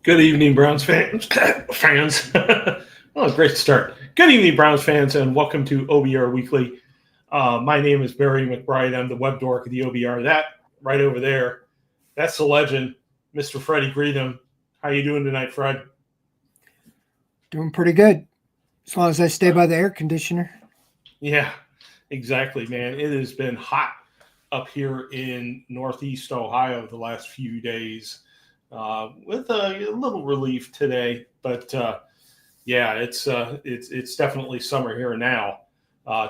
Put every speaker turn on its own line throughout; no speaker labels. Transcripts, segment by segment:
Good evening, Browns fans. fans. Well, great start. Good evening, Browns fans, and welcome to OBR Weekly. My name is Barry McBride. I'm the web dork of the OBR. That right over there, that's the legend, Mr. Freddie Greetham. How you doing tonight, Fred?
Doing pretty good, as long as I stay by the air conditioner.
Yeah, exactly, man. It has been hot up here in Northeast Ohio the last few days. With a little relief today, but yeah, it's definitely summer here now.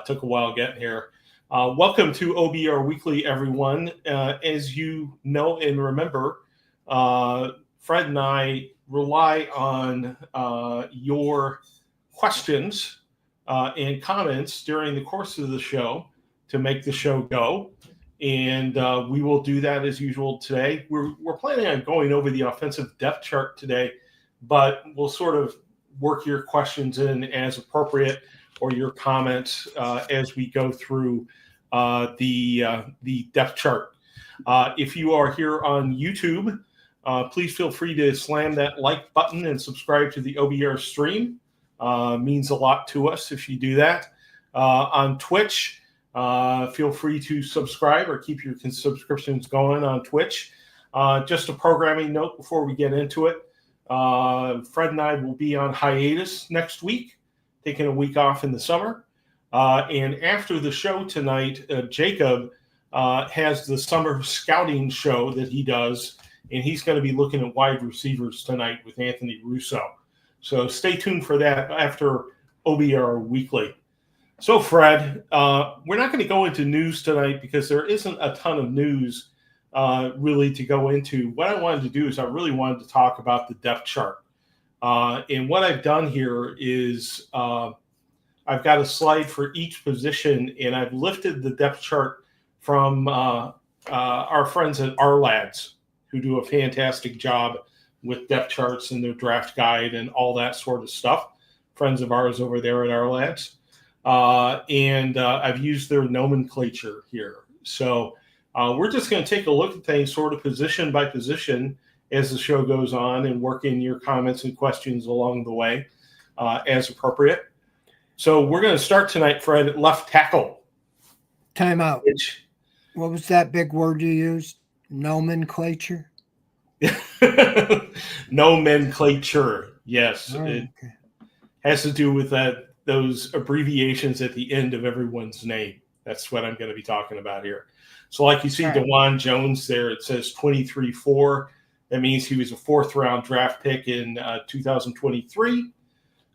Took a while getting here. Welcome to OBR Weekly, everyone. As you know and remember, Fred and I rely on your questions and comments during the course of the show to make the show go. And we will do that as usual today. We're planning on going over the offensive depth chart today, but we'll sort of work your questions in as appropriate or your comments as we go through the depth chart. If you are here on YouTube, please feel free to slam that like button and subscribe to the OBR stream. Means a lot to us if you do that. On Twitch, feel free to subscribe or keep your subscriptions going on Twitch. Just a programming note before we get into it. Fred and I will be on hiatus next week, taking a week off in the summer. And after the show tonight, Jacob has the summer scouting show that he does, and he's going to be looking at wide receivers tonight with Anthony Russo. So stay tuned for that after OBR Weekly. So, Fred, we're not going to go into news tonight because there isn't a ton of news really to go into. What I wanted to do is I really wanted to talk about the depth chart. And what I've done here is I've got a slide for each position, and I've lifted the depth chart from our friends at Our Lads, who do a fantastic job with depth charts and their draft guide and all that sort of stuff. Friends of ours over there at Our Lads. And I've used their nomenclature here. So we're just going to take a look at things sort of position by position as the show goes on and work in your comments and questions along the way as appropriate. So we're going to start tonight, Fred, at left tackle.
Timeout. What was that big word you used? Nomenclature?
Nomenclature, yes.
Oh,
it has to do with those abbreviations at the end of everyone's name. That's what I'm going to be talking about here. So like you see DeJuan Jones there, it says 23-4. That means he was a fourth-round draft pick in 2023.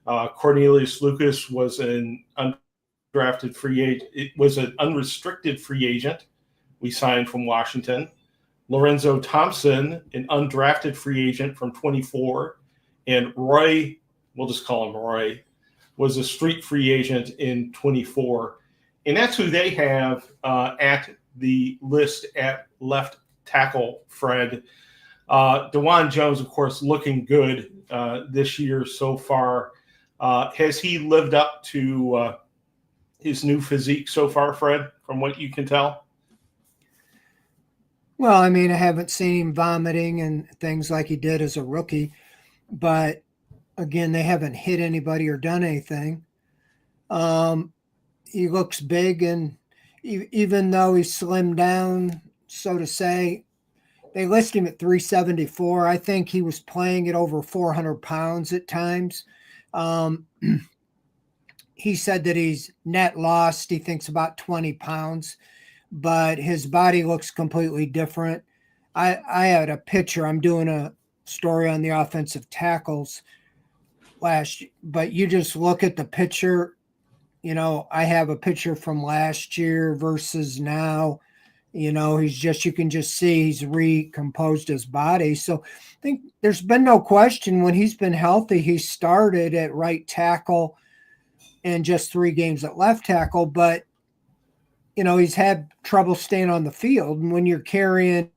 Cornelius Lucas was an undrafted free agent. It was an unrestricted free agent we signed from Washington. Lorenzo Thompson, an undrafted free agent from 24. And Roy, we'll just call him Roy, was a street free agent in 24. And that's who they have at the list at left tackle, Fred. DeJuan Jones, of course, looking good this year so far. Has he lived up to his new physique so far, Fred, from what you can tell?
Well, I mean, I haven't seen him vomiting and things like he did as a rookie, but again, they haven't hit anybody or done anything. He looks big, and even though he's slimmed down, so to say, they list him at 374. I think he was playing at over 400 pounds at times. He said that he's net lost. He thinks about 20 pounds, but his body looks completely different. I had a picture. I'm doing a story on the offensive tackles but you just look at the picture. You know, I have a picture from last year versus now. You know, you can just see he's recomposed his body. So I think there's been no question when he's been healthy, he started at right tackle and just 3 games at left tackle. But, you know, he's had trouble staying on the field. And when you're carrying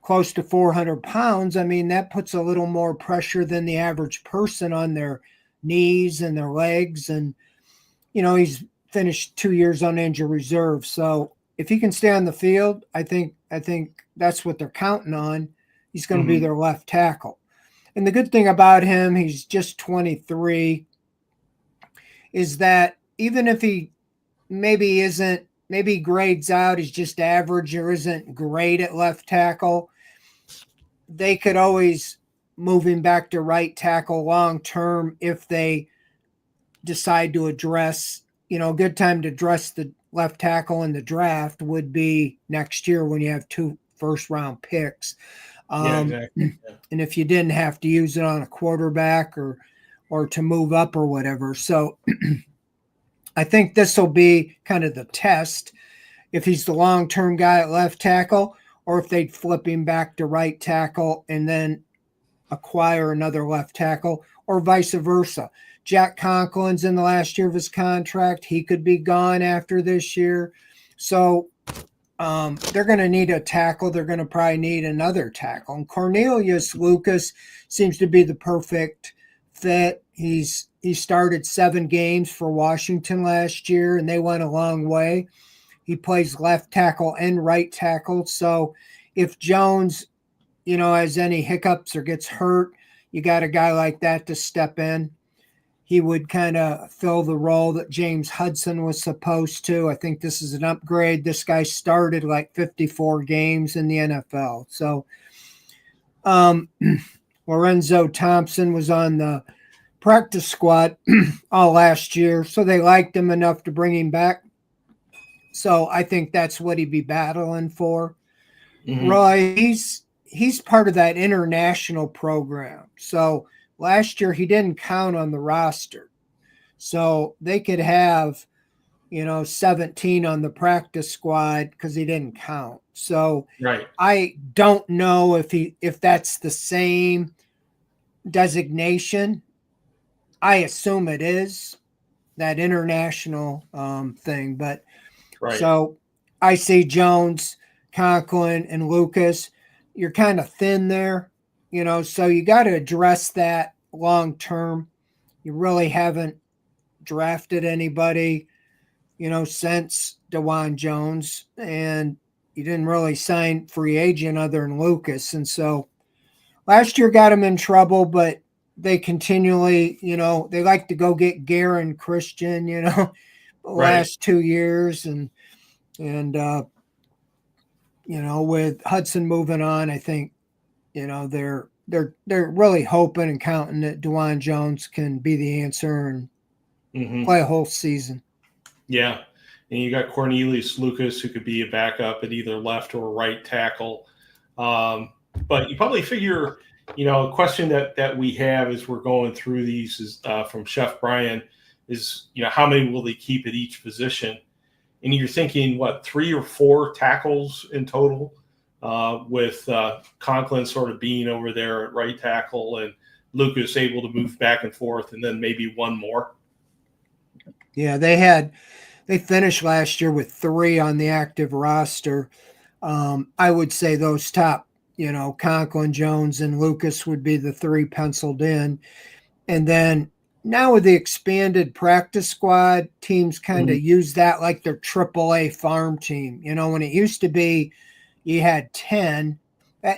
close to 400 pounds, I mean, that puts a little more pressure than the average person on their knees and their legs. And, you know, he's finished 2 years on injured reserve. So if he can stay on the field, I think that's what they're counting on. He's going to be their left tackle. And the good thing about him, he's just 23, is that even if he maybe grades out, he's just average or isn't great at left tackle, they could always move him back to right tackle long term if they decide to address, a good time to address the left tackle in the draft would be next year when you have 2 first-round picks.
Yeah, exactly. Yeah.
And if you didn't have to use it on a quarterback or to move up or whatever. So I think this will be kind of the test if he's the long-term guy at left tackle, or if they'd flip him back to right tackle and then acquire another left tackle, or vice versa. Jack Conklin's in the last year of his contract. He could be gone after this year. So they're going to need a tackle. They're going to probably need another tackle. And Cornelius Lucas seems to be the perfect fit. He started 7 games for Washington last year, and they went a long way. He plays left tackle and right tackle. So if Jones, has any hiccups or gets hurt, you got a guy like that to step in. He would kind of fill the role that James Hudson was supposed to. I think this is an upgrade. This guy started like 54 games in the NFL. So Lorenzo Thompson was on the practice squad all last year, so they liked him enough to bring him back. So I think that's what he'd be battling for. Mm-hmm. Roy, he's part of that international program. So last year he didn't count on the roster. So they could have, 17 on the practice squad because he didn't count. So
right.
I don't know if that's the same designation. I assume it is that international thing, but
right.
So I see Jones, Conklin, and Lucas. You're kind of thin there, so you got to address that long term. You really haven't drafted anybody, since DeJuan Jones, and you didn't really sign free agent other than Lucas. And so last year got him in trouble, but they continually, they like to go get Garen Christian, the last 2 years. And with Hudson moving on, I think, they're really hoping and counting that DeJuan Jones can be the answer and play a whole season.
Yeah. And you got Cornelius Lucas, who could be a backup at either left or right tackle. But you probably figure, a question that we have as we're going through these is from Chef Brian is, how many will they keep at each position? And you're thinking, what, 3 or 4 tackles in total, with Conklin sort of being over there at right tackle and Lucas able to move back and forth, and then maybe 1 more?
Yeah, they finished last year with 3 on the active roster. I would say those top, Conklin, Jones, and Lucas would be the 3 penciled in. And then now with the expanded practice squad, teams kind of use that like their AAA farm team. When it used to be you had 10,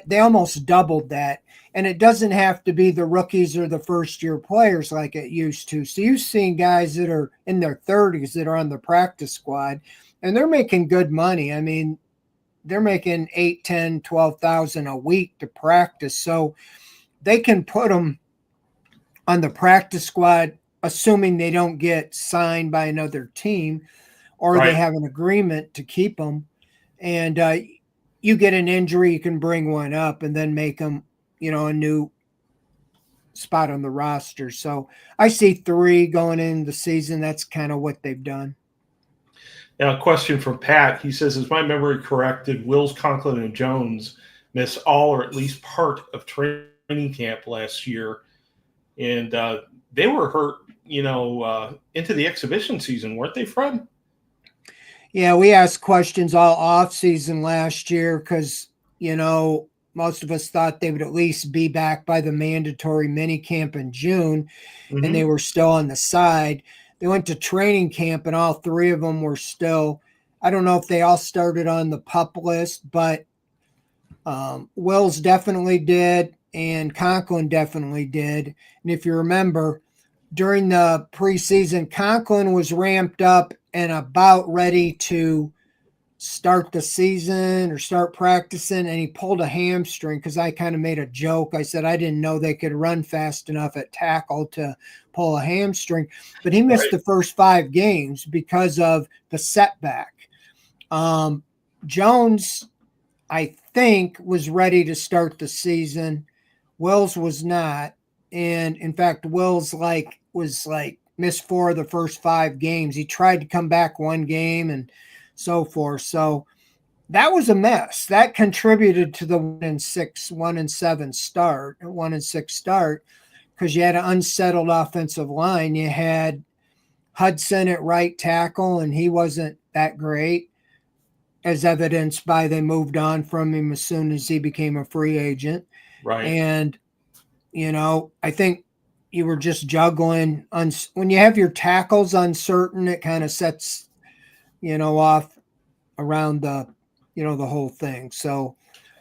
they almost doubled that. And it doesn't have to be the rookies or the first-year players like it used to. So you've seen guys that are in their 30s that are on the practice squad, and they're making good money. I mean, they're making 8, 10, 12,000 a week to practice. So they can put them on the practice squad, assuming they don't get signed by another team or they have an agreement to keep them. And you get an injury, you can bring one up and then make them, a new spot on the roster. So I see 3 going into the season. That's kind of what they've done.
Now, a question from Pat. He says, is my memory correct? Did Wills, Conklin, and Jones miss all or at least part of training camp last year? And they were hurt, into the exhibition season, weren't they, Fred?
Yeah, we asked questions all off season last year because, most of us thought they would at least be back by the mandatory mini camp in June, and they were still on the side. They went to training camp, and all 3 of them were still, I don't know if they all started on the PUP list, but Wills definitely did. and Conklin definitely did. And if you remember, during the preseason, Conklin was ramped up and about ready to start the season or start practicing, and he pulled a hamstring because I kind of made a joke. I said I didn't know they could run fast enough at tackle to pull a hamstring, but he missed
Right.
the first 5 games because of the setback. Jones, I think, was ready to start the season. Wills was not, and in fact, Wills was missed 4 of the first 5 games. He tried to come back 1 game and so forth. So that was a mess. That contributed to the 1-7 start, 1-6 start, because you had an unsettled offensive line. You had Hudson at right tackle, and he wasn't that great, as evidenced by they moved on from him as soon as he became a free agent.
Right.
And, I think you were just juggling. When you have your tackles uncertain, it kind of sets, off around the whole thing. So,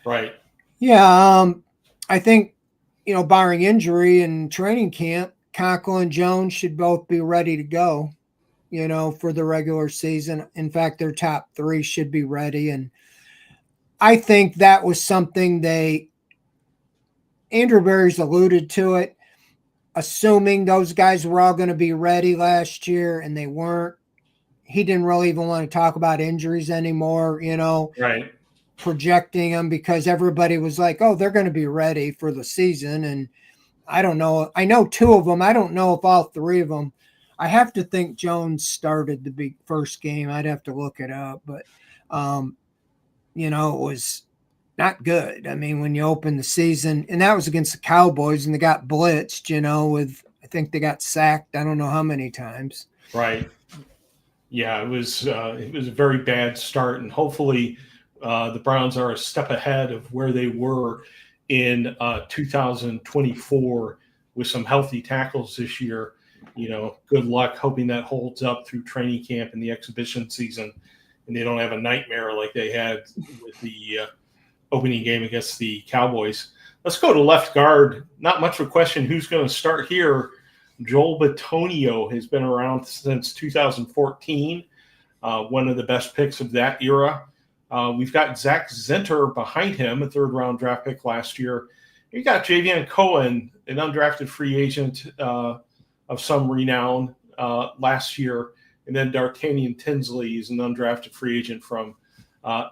Right.
yeah, I think, barring injury in training camp, Conklin and Jones should both be ready to go, for the regular season. In fact, their top 3 should be ready. And I think that was something Andrew Berry's alluded to it, assuming those guys were all going to be ready last year and they weren't. He didn't really even want to talk about injuries anymore,
Right.
projecting them, because everybody was like, oh, they're going to be ready for the season. And I don't know. I know 2 of them. I don't know if all 3 of them. I have to think Jones started the first game. I'd have to look it up, but it was not good. I mean, when you open the season, and that was against the Cowboys, and they got blitzed, I think they got sacked. I don't know how many times.
Right. Yeah, it was a very bad start, and hopefully the Browns are a step ahead of where they were in 2024 with some healthy tackles this year. Good luck, hoping that holds up through training camp and the exhibition season, and they don't have a nightmare like they had with the opening game against the Cowboys. Let's go to left guard. Not much of a question who's going to start here. Joel Bitonio has been around since 2014, one of the best picks of that era. We've got Zach Zinter behind him, a third-round draft pick last year. You got Javion Cohen, an undrafted free agent of some renown last year, and then D'Artagnan Tinsley is an undrafted free agent from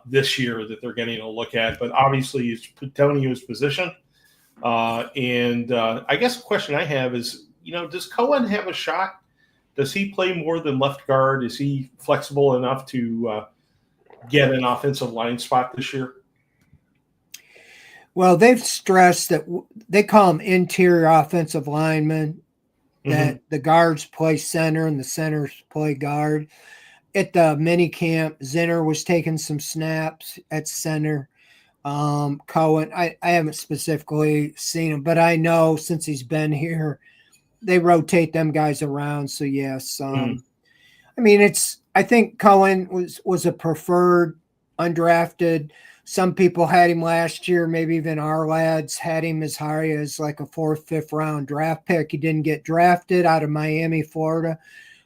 this year that they're getting a look at. But obviously, it's Bitonio's position. And I guess the question I have is, does Cohen have a shot? Does he play more than left guard? Is he flexible enough to get an offensive line spot this year?
Well, they've stressed that they call them interior offensive linemen, that the guards play center and the centers play guard. At the mini camp, Zinter was taking some snaps at center. Cohen, I haven't specifically seen him, but I know since he's been here, they rotate them guys around. So yes, I mean, I think Cohen was a preferred undrafted. Some people had him last year, maybe even our lads had him as high as like a 4th, 5th round draft pick. He didn't get drafted out of Miami, Florida.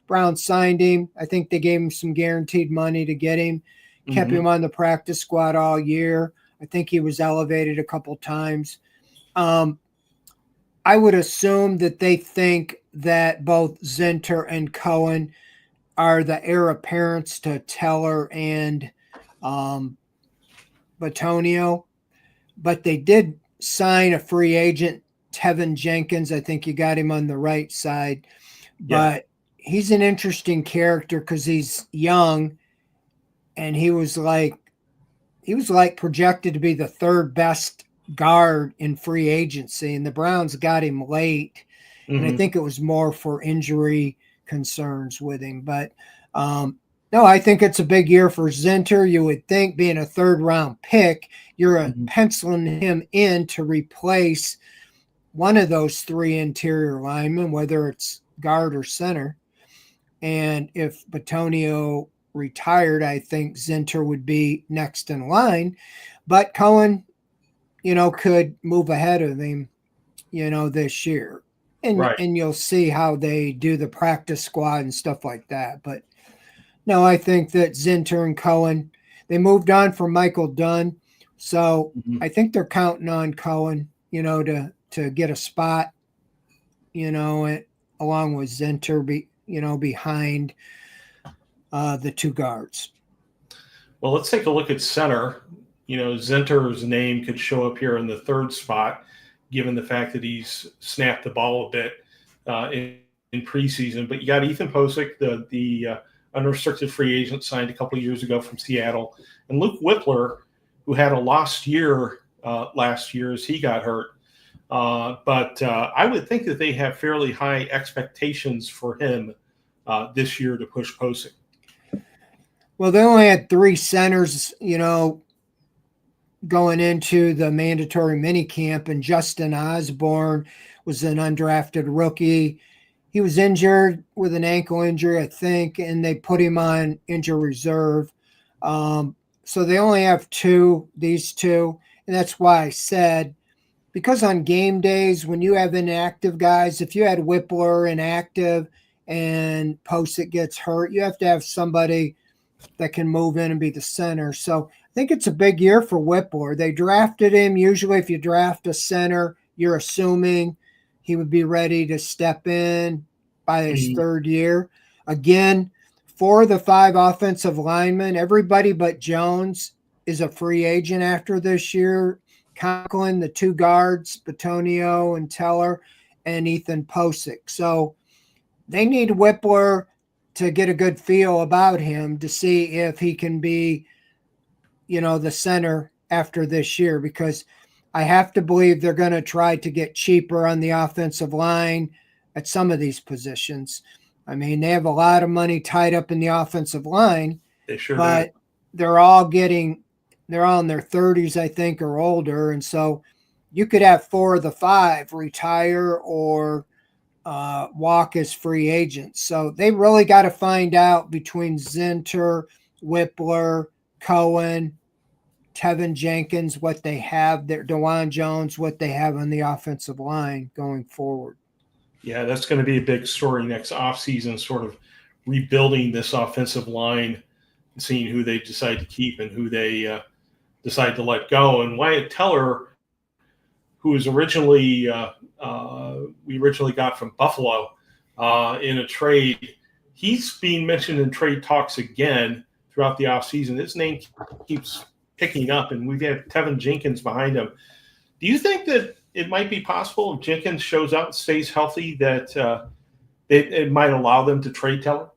Browns signed him. I think they gave him some guaranteed money to get him, kept him on the practice squad all year. I think he was elevated a couple times. I would assume that they think that both Zinter and Cohen are the heir apparents to Teller and Bitonio, but they did sign a free agent, Tevin Jenkins. I think you got him on the right side, but he's an interesting character because he's young, and he was like projected to be the 3rd best guard in free agency, and the Browns got him late, and I think it was more for injury concerns with him. But no, I think it's a big year for Zinter. You would think, being a 3rd round pick, you're penciling him in to replace one of those 3 interior linemen, whether it's guard or center. And if Bitonio retired, I think Zinter would be next in line. But Cohen could move ahead of him, this year.
Right.
And you'll see how they do the practice squad and stuff like that. But no, I think that Zinter and Cohen, they moved on from Michael Dunn. So
Mhm.
I think they're counting on Cohen, to get a spot, along with Zinter, behind the two guards.
Well, let's take a look at center. Zinter's name could show up here in the third spot, given the fact that he's snapped the ball a bit in preseason. But you got Ethan Posick, the unrestricted free agent signed a couple of years ago from Seattle, and Luke Whippler, who had a lost year last year as he got hurt. But I would think that they have fairly high expectations for him this year to push Posick.
Well, they only had three centers, going into the mandatory mini camp, and Justin Osborne was an undrafted rookie. He was injured with an ankle injury, I think, and they put him on injury reserve. So they only have these two. And that's why I said, because on game days, when you have inactive guys, if you had Whippler inactive and Posick gets hurt, you have to have somebody that can move in and be the center. So I think it's a big year for Whippler. They drafted him. Usually, if you draft a center, you're assuming he would be ready to step in by his third year. Again, 4 of the 5 offensive linemen, everybody but Jones is a free agent after this year. Conklin, the 2 guards, Batonio and Teller, and Ethan Posick. So they need Whippler to get a good feel about him to see if he can be, the center after this year, because I have to believe they're going to try to get cheaper on the offensive line at some of these positions. I mean, they have a lot of money tied up in the offensive line,
They sure
but
do.
they're all in their 30s, I think, or older. And so you could have 4 of the 5 retire or walk as free agents. So they really got to find out between Zinter, Whippler, Cohen, Tevin Jenkins, what they have there, DeJuan Jones, what they have on the offensive line going forward.
Yeah, that's going to be a big story next offseason, sort of rebuilding this offensive line and seeing who they decide to keep and who they decide to let go. And Wyatt Teller, who was originally we originally got from Buffalo in a trade, he's being mentioned in trade talks again throughout the offseason. His name keeps picking up, and we've had Tevin Jenkins behind him. Do you think that it might be possible if Jenkins shows up and stays healthy that it might allow them to trade Teller?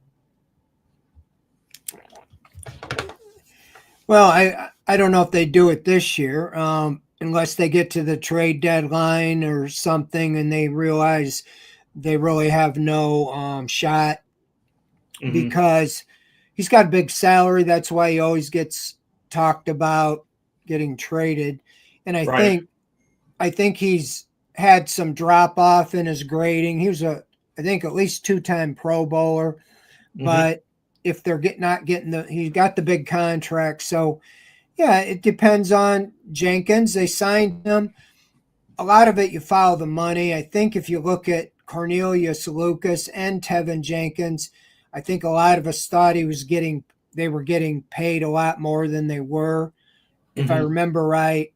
Well, I don't know if they do it this year, unless they get to the trade deadline or something and they realize they really have no shot, because he's got a big salary. That's why he always gets talked about getting traded. And
Right.
I think he's had some drop off in his grading. He was I think at least 2-time Pro Bowler, but if they're not getting he got the big contract. So yeah, it depends on Jenkins. They signed him. A lot of it, you follow the money. I think if you look at Cornelius Lucas and Tevin Jenkins, I think a lot of us thought they were getting paid a lot more than they were. If I remember right,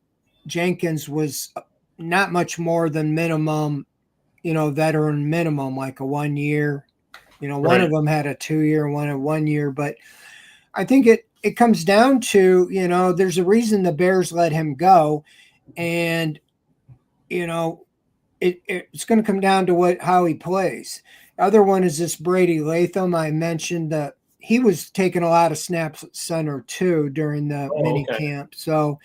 Jenkins was not much more than minimum, veteran minimum, like a 1 year. One of them had a 2-year, one a 1 year. But I think it comes down to, there's a reason the Bears let him go. And, it's going to come down to how he plays. The other one is this Brady Latham. I mentioned that he was taking a lot of snaps at center too during the mini camp. So,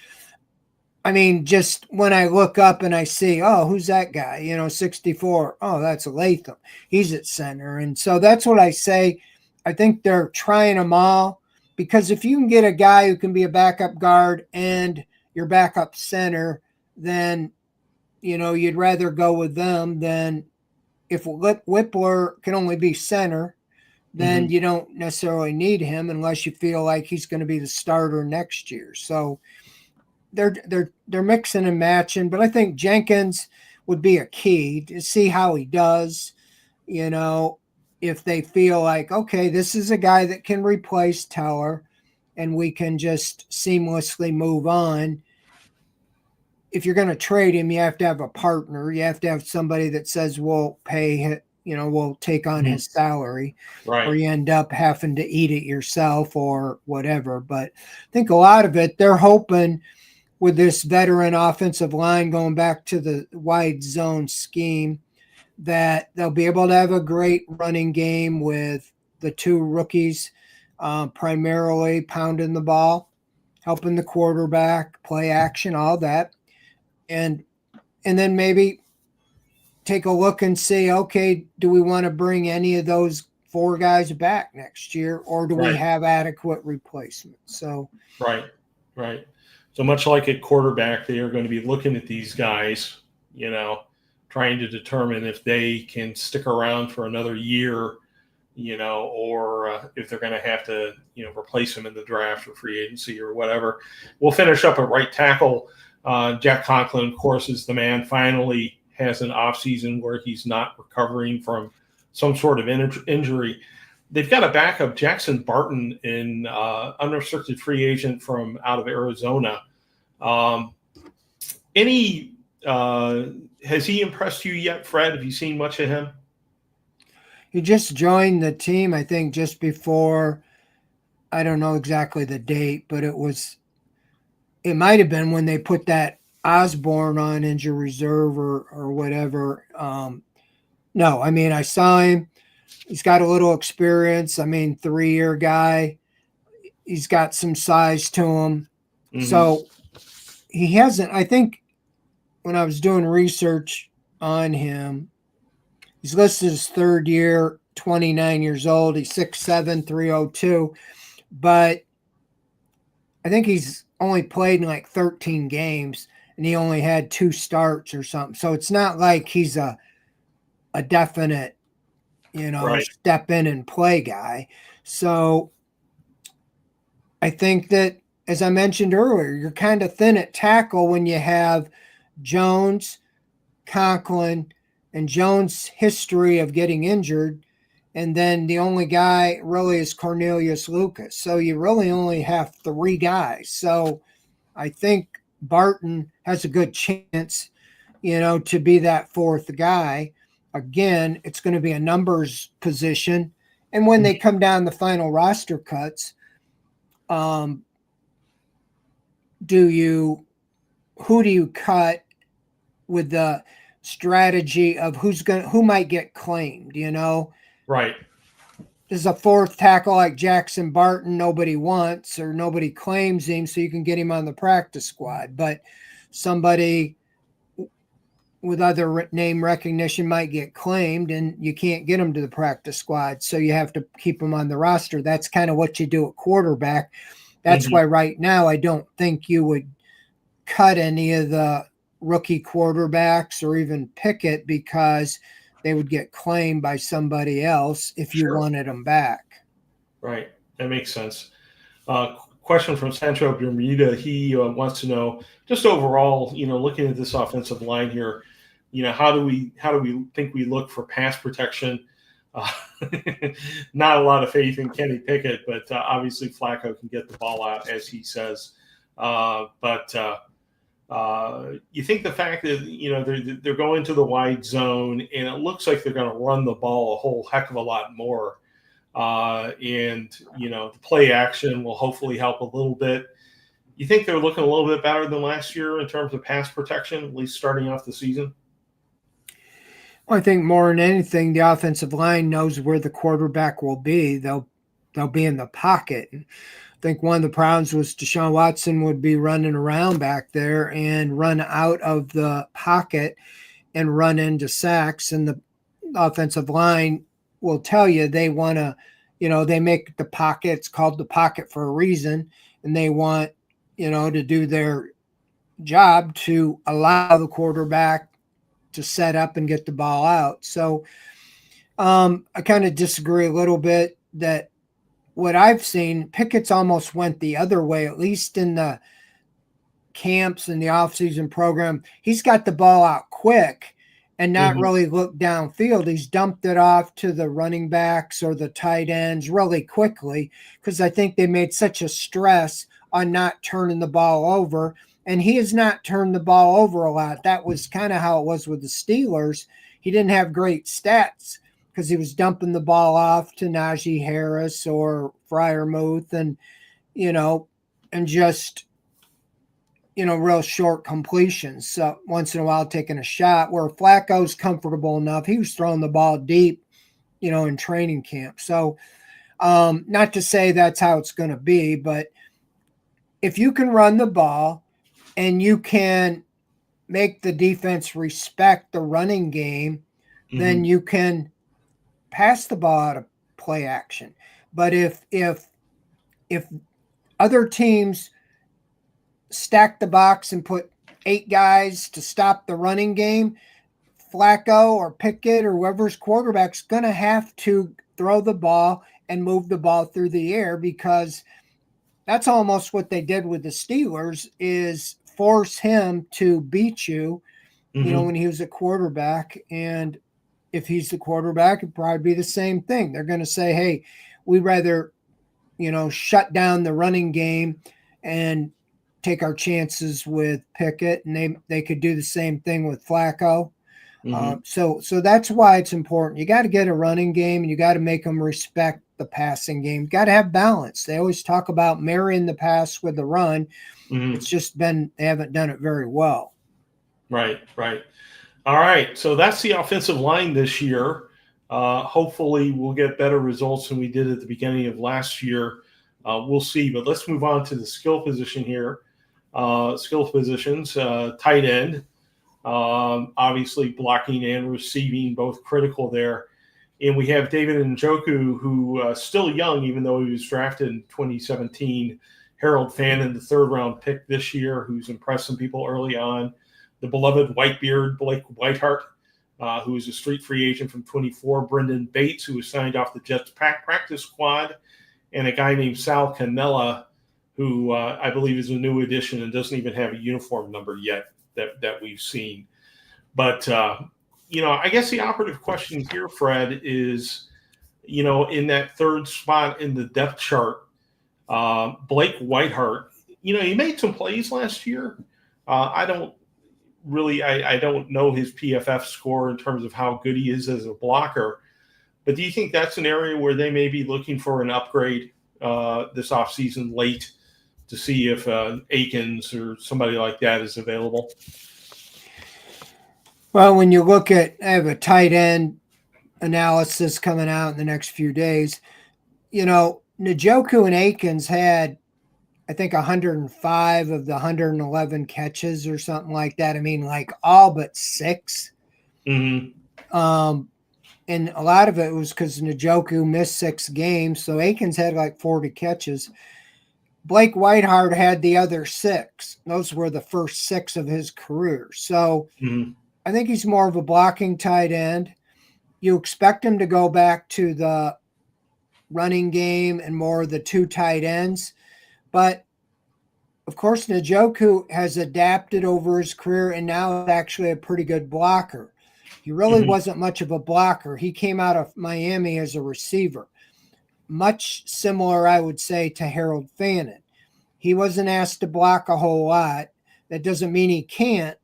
I mean, just when I look up and I see, oh, who's that guy? 64. Oh, that's Latham. He's at center. And so that's what I say. I think they're trying them all, because if you can get a guy who can be a backup guard and your backup center, then, you'd rather go with them than if Whippler can only be center, then you don't necessarily need him unless you feel like he's going to be the starter next year. So they're mixing and matching, but I think Jenkins would be a key to see how he does. You know, if they feel like, okay, this is a guy that can replace Teller and we can just seamlessly move on. If you're going to trade him, you have to have a partner. You have to have somebody that says we'll pay, we'll take on his salary, or
Right.
you end up having to eat it yourself or whatever. But I think a lot of it, they're hoping with this veteran offensive line going back to the wide zone scheme that they'll be able to have a great running game with the two rookies, primarily pounding the ball, helping the quarterback, play action, all that. And then maybe take a look and see, okay, do we want to bring any of those four guys back next year, or do we
Right.
have adequate replacements? So
Right. Right. So much like at quarterback, they are going to be looking at these guys, trying to determine if they can stick around for another year, or if they're going to have to, replace them in the draft or free agency or whatever. We'll finish up at right tackle. Jack Conklin, of course, is the man. Finally has an offseason where he's not recovering from some sort of injury. They've got a backup, Jackson Barton, in unrestricted free agent from out of Arizona. Has he impressed you yet, Fred? Have you seen much of him?
he just joined the team, I think, just before. I don't know exactly the date, but it might have been when they put that Osborne on injury reserve or whatever. No, I mean, I saw him. He's got a little experience. I mean, 3-year guy. He's got some size to him.
Mm-hmm.
So he hasn't, I think when I was doing research on him, he's listed as 3rd year, 29 years old. He's 6'7", 302. But I think he's only played in like 13 games and he only had 2 starts or something. So it's not like he's a definite,
Right.
step in and play guy. So I think that, as I mentioned earlier, you're kind of thin at tackle when you have Jones, Conklin, and Jones' history of getting injured. And then the only guy really is Cornelius Lucas. So you really only have 3 guys. So I think Barton has a good chance, to be that 4th guy. Again, it's going to be a numbers position. And when they come down the final roster cuts, who do you cut with the strategy of who might get claimed,
Right.
There's a 4th tackle like Jackson Barton nobody wants or nobody claims him, so you can get him on the practice squad. But somebody with other name recognition might get claimed and you can't get them to the practice squad, so you have to keep them on the roster. That's kind of what you do at quarterback. That's why right now I don't think you would cut any of the rookie quarterbacks or even Pickett, because they would get claimed by somebody else if you wanted them back.
Right. That makes sense. Question from Sancho Bermuda. He wants to know, just overall, looking at this offensive line here, how do we think we look for pass protection? Not a lot of faith in Kenny Pickett, but obviously Flacco can get the ball out, as he says. But you think the fact that they're going to the wide zone and it looks like they're going to run the ball a whole heck of a lot more, and the play action will hopefully help a little bit. You think they're looking a little bit better than last year in terms of pass protection, at least starting off the season?
Well, I think more than anything, the offensive line knows where the quarterback will be. They'll be in the pocket. I think one of the problems was Deshaun Watson would be running around back there and run out of the pocket and run into sacks. And the offensive line will tell you they want to, they make the pocket, it's called the pocket for a reason. And they want, to do their job to allow the quarterback to set up and get the ball out. So I kind of disagree a little bit that what I've seen, Pickett's almost went the other way, at least in the camps and the offseason program, he's got the ball out quick and not really looked downfield. He's dumped it off to the running backs or the tight ends really quickly because I think they made such a stress on not turning the ball over. And he has not turned the ball over a lot. That was kind of how it was with the Steelers. He didn't have great stats because he was dumping the ball off to Najee Harris or Freiermuth and, and just, real short completions. So once in a while taking a shot where Flacco's comfortable enough. He was throwing the ball deep, in training camp. So not to say that's how it's going to be, but if you can run the ball and you can make the defense respect the running game, then you can pass the ball out of play action. But if other teams stack the box and put 8 guys to stop the running game, Flacco or Pickett or whoever's quarterback's going to have to throw the ball and move the ball through the air, because that's almost what they did with the Steelers, is force him to beat you, when he was a quarterback. And if he's the quarterback, it'd probably be the same thing. They're going to say, hey, we'd rather, shut down the running game and take our chances with Pickett, and they could do the same thing with Flacco. So that's why it's important. You got to get a running game, and you got to make them respect the passing game. You got to have balance. They always talk about marrying the pass with the run. It's just they haven't done it very well.
Right. All right. So that's the offensive line this year. Hopefully we'll get better results than we did at the beginning of last year. We'll see. But let's move on to the skill position here. Skill positions, tight end, obviously blocking and receiving, both critical there. And we have David Njoku, who still young, even though he was drafted in 2017. Harold Fannin, the 3rd-round pick this year, who's impressed some people early on. The beloved Whitebeard, Blake Whiteheart, who is a street free agent from 24. Brendan Bates, who was signed off the Jets practice squad. And a guy named Sal Cannella, who I believe is a new addition and doesn't even have a uniform number yet that we've seen. But, I guess the operative question here, Fred, is, in that 3rd spot in the depth chart, Blake Whiteheart, he made some plays last year. I don't know his PFF score in terms of how good he is as a blocker. But do you think that's an area where they may be looking for an upgrade this offseason late to see if Akins or somebody like that is available?
Well, when you look at, I have a tight end analysis coming out in the next few days. Njoku and Akins had, I think, 105 of the 111 catches or something like that. I mean, like all but 6. And a lot of it was because Njoku missed 6 games. So Akins had like 40 catches. Blake Whiteheart had the other 6. Those were the first 6 of his career. So I think he's more of a blocking tight end. You expect him to go back to the running game and more of the 2 tight ends. But, of course, Njoku has adapted over his career and now is actually a pretty good blocker. He really wasn't much of a blocker. He came out of Miami as a receiver. Much similar, I would say, to Harold Fannin. He wasn't asked to block a whole lot. That doesn't mean he can't,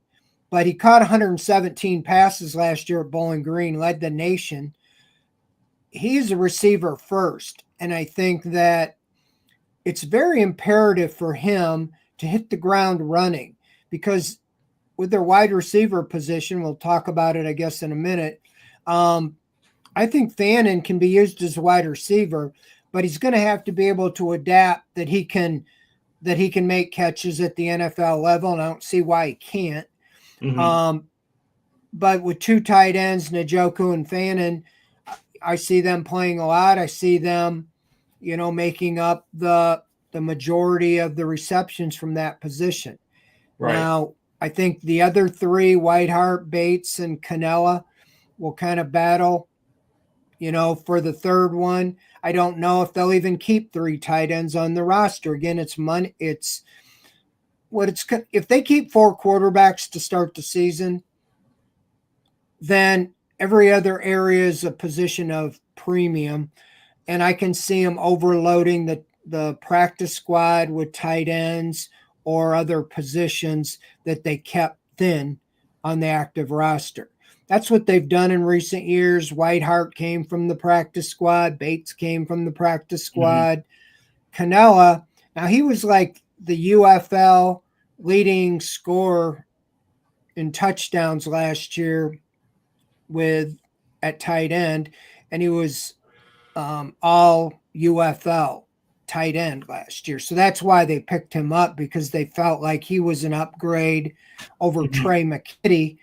but he caught 117 passes last year at Bowling Green, led the nation. He's a receiver first, and I think that it's very imperative for him to hit the ground running, because with their wide receiver position, we'll talk about it, I guess, in a minute, I think Fannin can be used as a wide receiver, but he's going to have to be able to adapt that he can make catches at the NFL level, and I don't see why he can't. But with 2 tight ends, Njoku and Fannin, I see them playing a lot. I see them, making up the majority of the receptions from that position. Right. Now, I think the other 3, Whiteheart, Bates, and Cannella, will kind of battle, for the 3rd one. I don't know if they'll even keep 3 tight ends on the roster. Again, it's money. It's if they keep 4 quarterbacks to start the season, then every other area is a position of premium, and I can see them overloading the practice squad with tight ends or other positions that they kept thin on the active roster. That's what they've done in recent years. Whiteheart came from the practice squad. Bates came from the practice squad. Canella, now he was like the UFL leading scorer in touchdowns last year at tight end, and he was all UFL tight end last year. So that's why they picked him up, because they felt like he was an upgrade over Trey McKitty,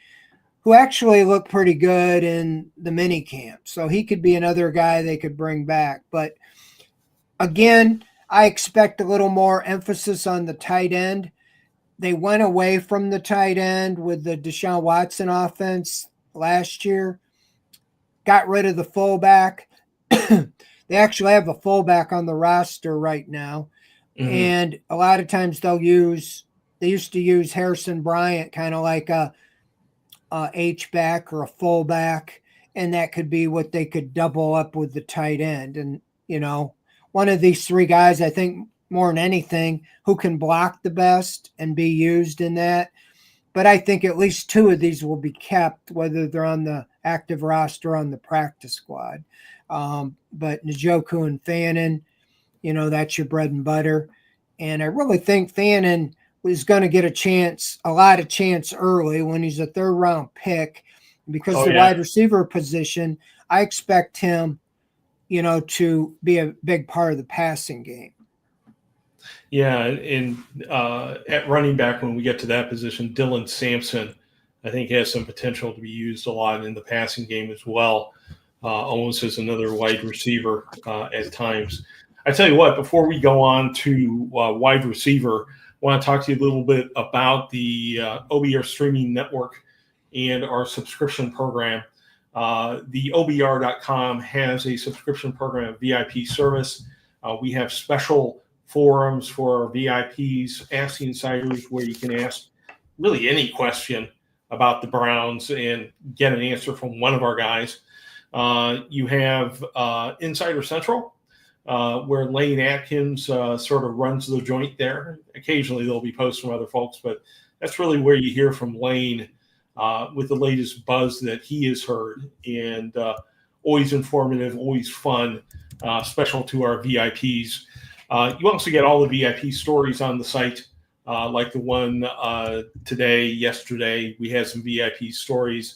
who actually looked pretty good in the mini camp. So he could be another guy they could bring back. But again, I expect a little more emphasis on the tight end. They went away from the tight end with the Deshaun Watson offense last year, got rid of the fullback. They actually have a fullback on the roster right now. And a lot of times they used to use Harrison Bryant kind of like a H-back or a fullback, and that could be what they could double up with the tight end. And, one of these 3 guys, I think more than anything, who can block the best and be used in that. But I think at least 2 of these will be kept, whether they're on the active roster or on the practice squad. But Njoku and Fannin, that's your bread and butter. And I really think Fannin is going to get a lot of chance early when he's a 3rd-round pick, because wide receiver position, I expect him, to be a big part of the passing game.
Yeah, and at running back, when we get to that position, Dylan Sampson, I think, has some potential to be used a lot in the passing game as well, almost as another wide receiver at times. I tell you what, before we go on to wide receiver, I want to talk to you a little bit about the OBR streaming network and our subscription program. The OBR.com has a subscription program, VIP service. We have special forums for our VIPs, Ask the Insiders, where you can ask really any question about the Browns and get an answer from one of our guys. You have Insider Central, where Lane Atkins sort of runs the joint there. Occasionally there'll be posts from other folks, but that's really where you hear from Lane with the latest buzz that he has heard, and always informative, always fun, special to our VIPs. You also get all the VIP stories on the site, like the one today, yesterday. We had some VIP stories.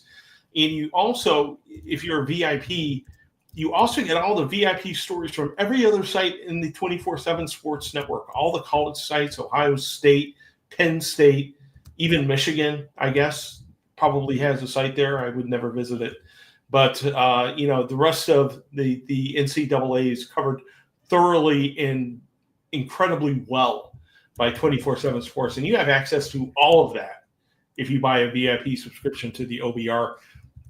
And you also, if you're a VIP, you also get all the VIP stories from every other site in the 24/7 Sports Network, all the college sites, Ohio State, Penn State, even Michigan, I guess, probably has a site there. I would never visit it. But, the rest of the NCAA is covered thoroughly and incredibly well by 24/7 Sports. And you have access to all of that if you buy a VIP subscription to the OBR.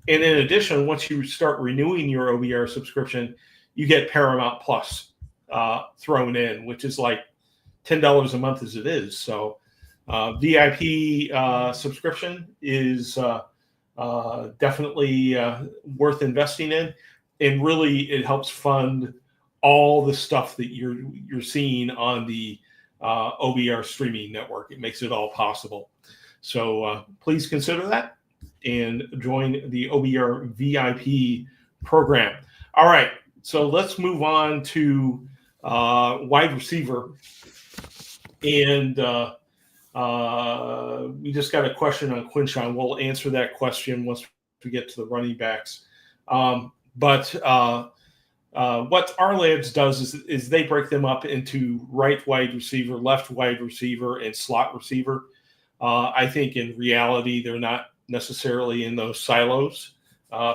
And in addition, once you start renewing your OBR subscription, you get Paramount Plus thrown in, which is like $10 a month as it is. So VIP subscription is definitely worth investing in. And really, it helps fund all the stuff that you're seeing on the OBR streaming network. It makes it all possible. So please consider that and join the OBR VIP program. All right, so let's move on to wide receiver. And we just got a question on Quinshawn. We'll answer that question once we get to the running backs. But what our labs does is they break them up into right wide receiver, left wide receiver, and slot receiver. I think in reality, they're not necessarily in those silos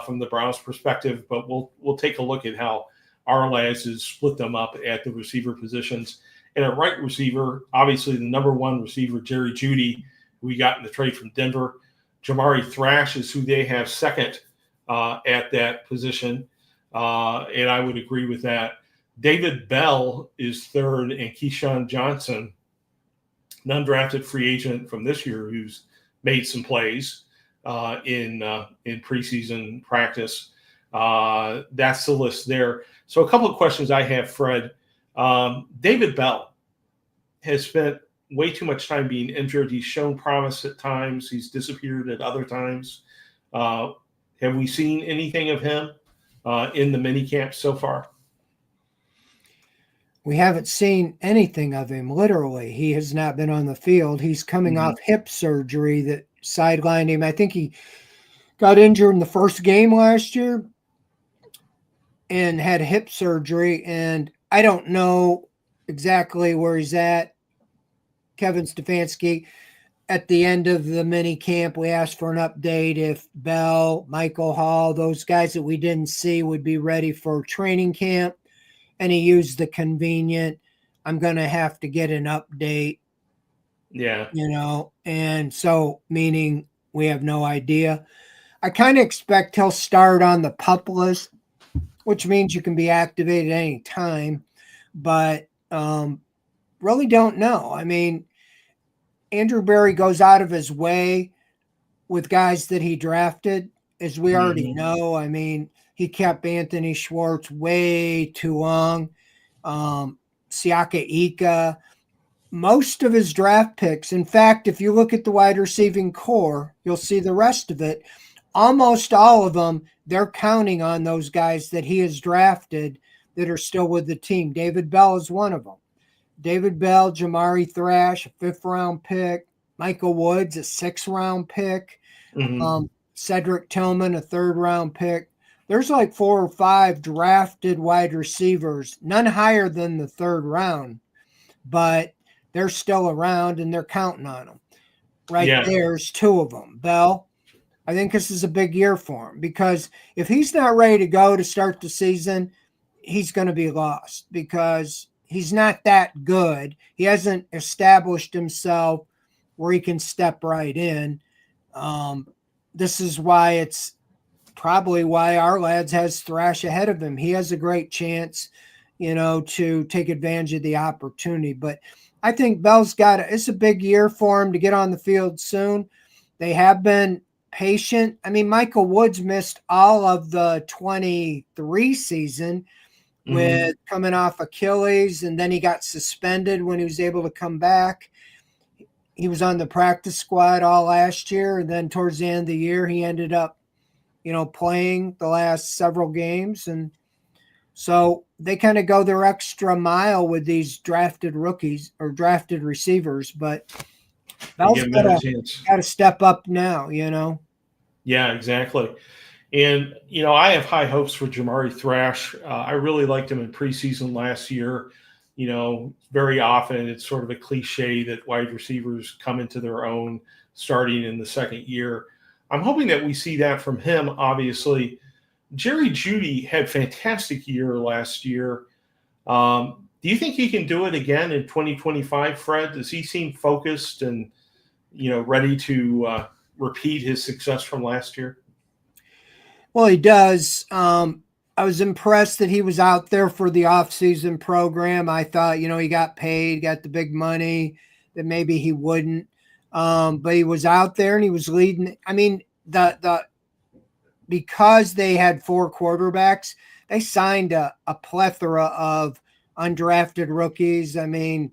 from the Browns' perspective, but we'll take a look at how our labs has split them up at the receiver positions. And at right receiver, obviously the number 1 receiver, Jerry Jeudy, who we got in the trade from Denver. Jamari Thrash is who they have second at that position. And I would agree with that. David Bell is third, and Keyshawn Johnson an undrafted free agent from this year who's made some plays in preseason practice. That's the list there. So a couple of questions I have, Fred. David Bell has spent way too much time being injured. He's shown promise at times. He's disappeared at other times. Have we seen anything of him in the mini camp so far?
We haven't seen anything of him. Literally, he has not been on the field. He's coming off hip surgery that sidelined him. I think he got injured in the first game last year and had hip surgery. And I don't know exactly where he's at. Kevin Stefanski, at the end of the mini camp, we asked for an update if Bell, Michael Hall, those guys that we didn't see would be ready for training camp. And he used the convenient, I'm going to have to get an update.
Yeah.
And so meaning we have no idea. I kind of expect he'll start on the PUP list, which means you can be activated any time, but really don't know. I mean, Andrew Berry goes out of his way with guys that he drafted, as we already know. I mean, he kept Anthony Schwartz way too long. Siaka Ika, most of his draft picks. In fact, if you look at the wide receiving core, you'll see the rest of it. Almost all of them, they're counting on those guys that he has drafted that are still with the team. David Bell is one of them. David Bell, Jamari Thrash, a 5th-round pick. Michael Woods, a 6th-round pick. Cedric Tillman, a 3rd-round pick. There's like 4 or 5 drafted wide receivers, none higher than the 3rd round, but they're still around and they're counting on them. There's 2 of them. Bell, I think this is a big year for him because if he's not ready to go to start the season, he's going to be lost because he's not that good. He hasn't established himself where he can step right in. This is why it's probably why our lads has Thrash ahead of him. He has a great chance, to take advantage of the opportunity. But I think Bell's it's a big year for him to get on the field soon. They have been patient. I mean, Michael Woods missed all of the 23 season with coming off Achilles, and then he got suspended when he was able to come back. He was on the practice squad all last year, and then towards the end of the year, he ended up playing the last several games. And so they kind of go their extra mile with these drafted rookies or drafted receivers, but Bell's got to step up now,
Yeah, exactly. And, I have high hopes for Jamari Thrash. I really liked him in preseason last year. Very often it's sort of a cliche that wide receivers come into their own starting in the second year. I'm hoping that we see that from him, obviously. Jerry Jeudy had a fantastic year last year. Do you think he can do it again in 2025, Fred? Does he seem focused and, ready to repeat his success from last year?
Well, he does. I was impressed that he was out there for the offseason program. I thought, he got paid, got the big money, that maybe he wouldn't. But he was out there and he was leading. I mean, because they had 4 quarterbacks, they signed a plethora of undrafted rookies. I mean,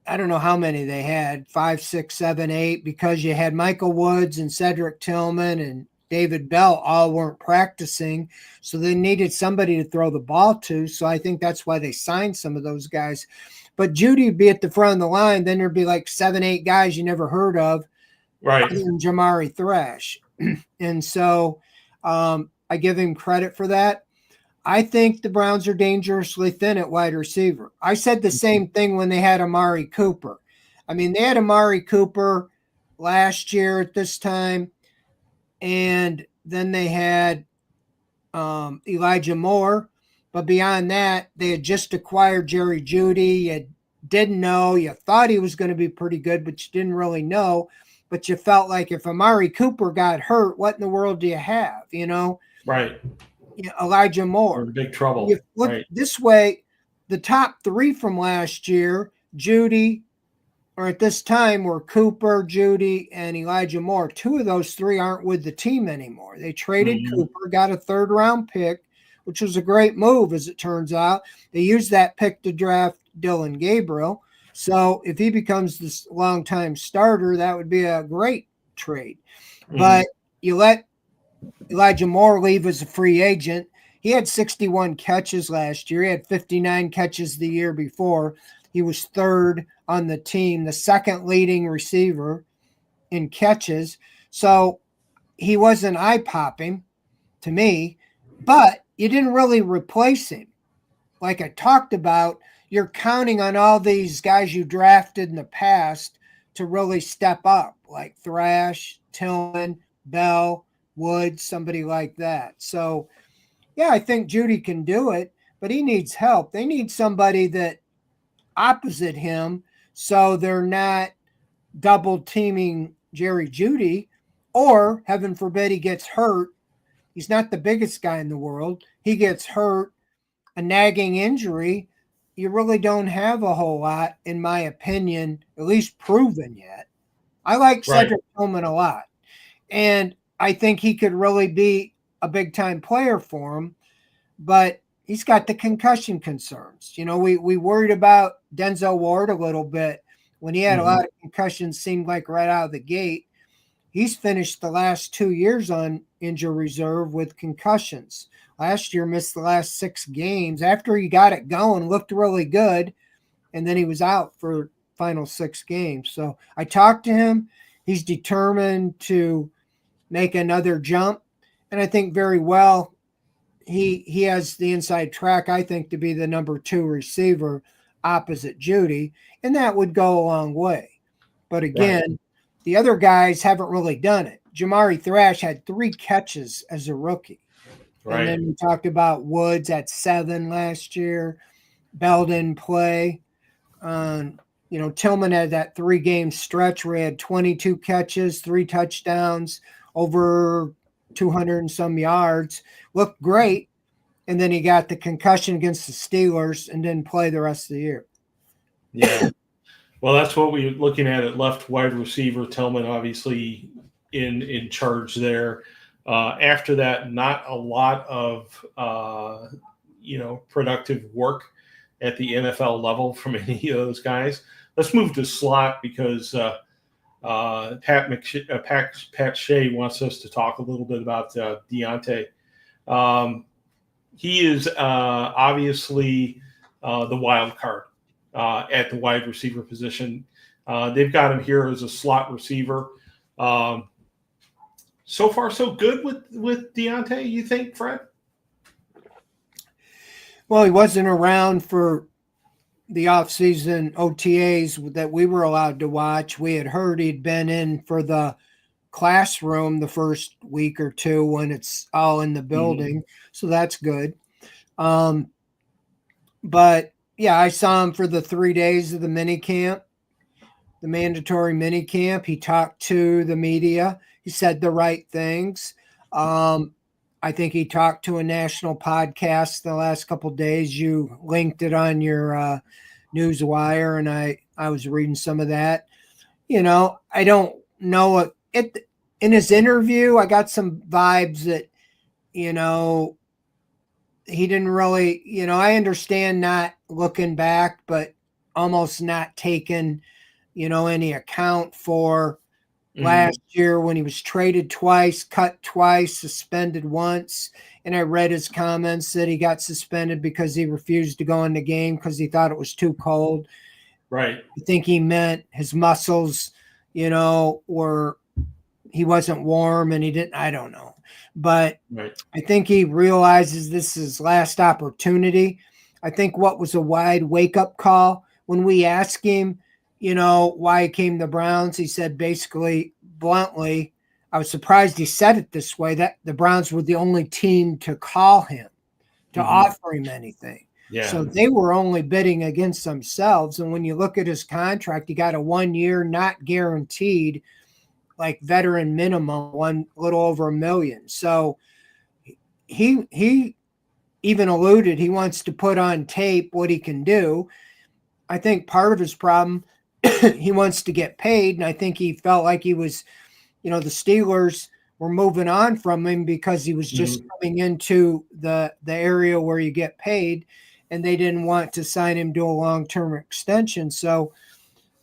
I don't know how many they had, 5, 6, 7, 8, because you had Michael Woods and Cedric Tillman and David Bell all weren't practicing. So they needed somebody to throw the ball to. So I think that's why they signed some of those guys. But Jeudy would be at the front of the line. Then there'd be like 7, 8 guys you never heard of.
Right.
Other than Jamari Thrash. And so I give him credit for that. I think the Browns are dangerously thin at wide receiver. I said the same thing when they had Amari Cooper. I mean, they had Amari Cooper last year at this time, and then they had Elijah Moore. But beyond that, they had just acquired Jerry Jeudy. You didn't know. You thought he was going to be pretty good, but you didn't really know. But you felt like if Amari Cooper got hurt, what in the world do you have,
Right.
Elijah Moore.
We're in big trouble.
You look this way, the top 3 from last year, Jeudy, or at this time were Cooper, Judy, and Elijah Moore. Two of those three aren't with the team anymore. They traded Cooper, got a 3rd-round pick, which was a great move, as it turns out. They used that pick to draft Dylan Gabriel. So if he becomes this longtime starter, that would be a great trade. But you let Elijah Moore leave as a free agent. He had 61 catches last year. He had 59 catches the year before. He was 3rd on the team, the 2nd leading receiver in catches. So he wasn't eye-popping to me, but you didn't really replace him. Like I talked about, you're counting on all these guys you drafted in the past to really step up, like Thrash, Tillman, Bell, Woods, somebody like that. So, yeah, I think Judy can do it, but he needs help. They need somebody that opposite him so they're not double teaming Jerry Judy, or heaven forbid he gets hurt. He's not the biggest guy in the world. He gets hurt, a nagging injury. You really don't have a whole lot, in my opinion, at least proven yet. I like Cedric Tillman a lot, and I think he could really be a big-time player for him, but he's got the concussion concerns. You know, we worried about Denzel Ward a little bit when he had a lot of concussions, seemed like right out of the gate. He's finished the last 2 years on injury reserve with concussions. Last year, missed the last 6 games. After he got it going, looked really good, and then he was out for final 6 games. So I talked to him. He's determined to make another jump, and I think very well he has the inside track, I think, to be the number 2 receiver opposite Judy, and that would go a long way. But again, the other guys haven't really done it. Jamari Thrash had 3 catches as a rookie. And then we talked about Woods at 7 last year. Bell didn't play. Tillman had that 3-game stretch where he had 22 catches, 3 touchdowns, over 200 and some yards. Looked great. And then he got the concussion against the Steelers and didn't play the rest of the year.
Yeah. Well, that's what we're looking at left wide receiver. Tillman obviously in charge there. After that, not a lot of productive work at the NFL level from any of those guys. Let's move to slot because Pat Shea wants us to talk a little bit about Deontay. He is obviously the wild card at the wide receiver position. They've got him here as a slot receiver. So far, so good with Deontay, you think, Fred?
Well, he wasn't around for the offseason OTAs that we were allowed to watch. We had heard he'd been in for the classroom the first week or two when it's all in the building. So that's good. But, yeah, I saw him for the 3 days of the mini camp, the mandatory mini camp. He talked to the media. He said the right things. I think he talked to a national podcast the last couple of days. You linked it on your newswire, and I was reading some of that. I don't know it. In his interview, I got some vibes that, he didn't really, I understand not looking back, but almost not taking, any account for last year when he was traded twice, cut twice, suspended once. And I read his comments that he got suspended because he refused to go in the game because he thought it was too cold.
Right.
I think he meant his muscles, were he wasn't warm and he didn't, I don't know. But I think he realizes this is his last opportunity. I think what was a wide wake-up call when we asked him, why he came to the Browns, he said basically, bluntly, I was surprised he said it this way, that the Browns were the only team to call him, to offer him anything.
Yeah.
So they were only bidding against themselves. And when you look at his contract, he got a 1 year, not guaranteed, like veteran minimum, a little over $1 million. So he even alluded he wants to put on tape what he can do. I think part of his problem, he wants to get paid. And I think he felt like he was, the Steelers were moving on from him because he was just coming into the area where you get paid, and they didn't want to sign him to a long-term extension. So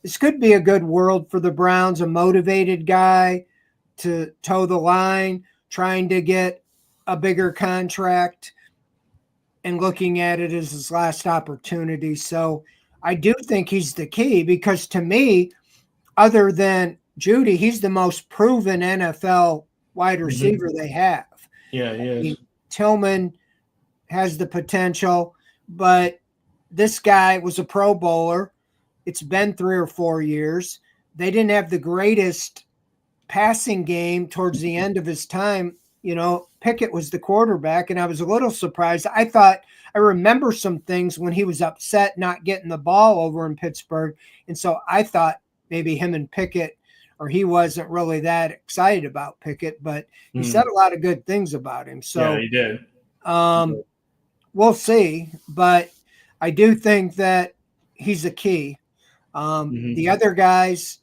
this could be a good world for the Browns, a motivated guy to toe the line, trying to get a bigger contract and looking at it as his last opportunity. So I do think he's the key, because to me, other than Judy, he's the most proven NFL wide receiver they have.
Yeah, he is.
Tillman has the potential, but this guy was a Pro Bowler. It's been 3 or 4 years. They didn't have the greatest passing game towards the end of his time. Pickett was the quarterback, and I was a little surprised. I remember some things when he was upset not getting the ball over in Pittsburgh, and so I thought maybe him and Pickett, or he wasn't really that excited about Pickett, but he said a lot of good things about him. So
yeah, he did.
We'll see, but I do think that he's a key. The other guys,